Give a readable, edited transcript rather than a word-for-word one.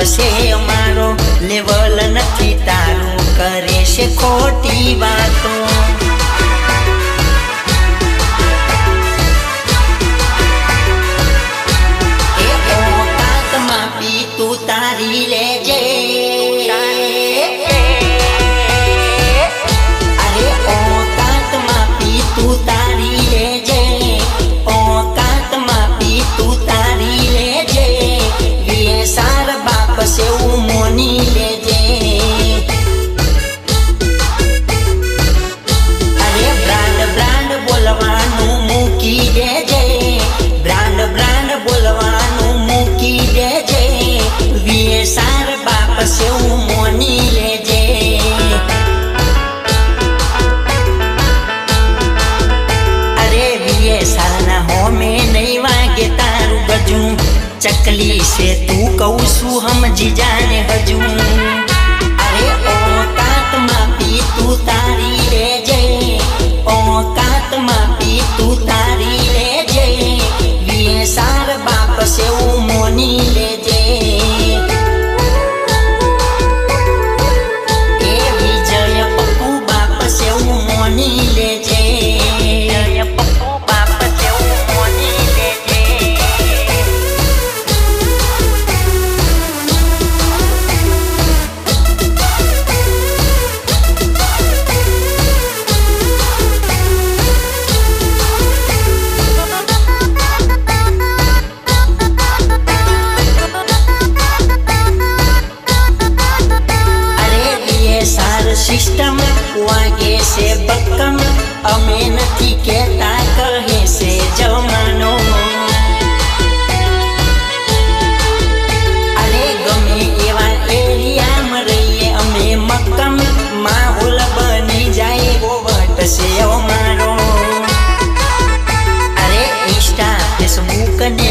છે અમારો લેવલ નથી તારું કરે છે ખોટી વાતો એ ઓકાતમાં પી તું તારી લેજે અરે ઓકાતમાં પી તું તારી લેજે ઓકાતમાં પી તું તારી લેજે સાર બાપ સેવું મોની લેજે અરે બ્રાન્ડ બ્રાન્ડ બોલવાનું મૂકી દેજે બ્રાન્ડ બ્રાન્ડ બોલવાનું મૂકી દેજે વીએ સાર બાપ સેવું મોની લેજે અરે વીએ સારના હોમે નહીં વાગે તારું ગજું चकली से तू कौसू समझी जाने हजू अरे औकात में पी तू तारी ले जे औकात में पी तू तारी ले जे वीए सार बाप से वो मोनी ले जे ए विजय पप्पू बाप से वो मोनी ले जे पप्पू बाप से वो मोनी ले जे सिस्टम वागे से बक्कम अमे नथी कहता कहे से जमानो अरे गमे एवा एरिया में रहीए अमे मक्कम माहौल बनी जाए वो वट से अमारो अरे इंस्टा फेसबुक ने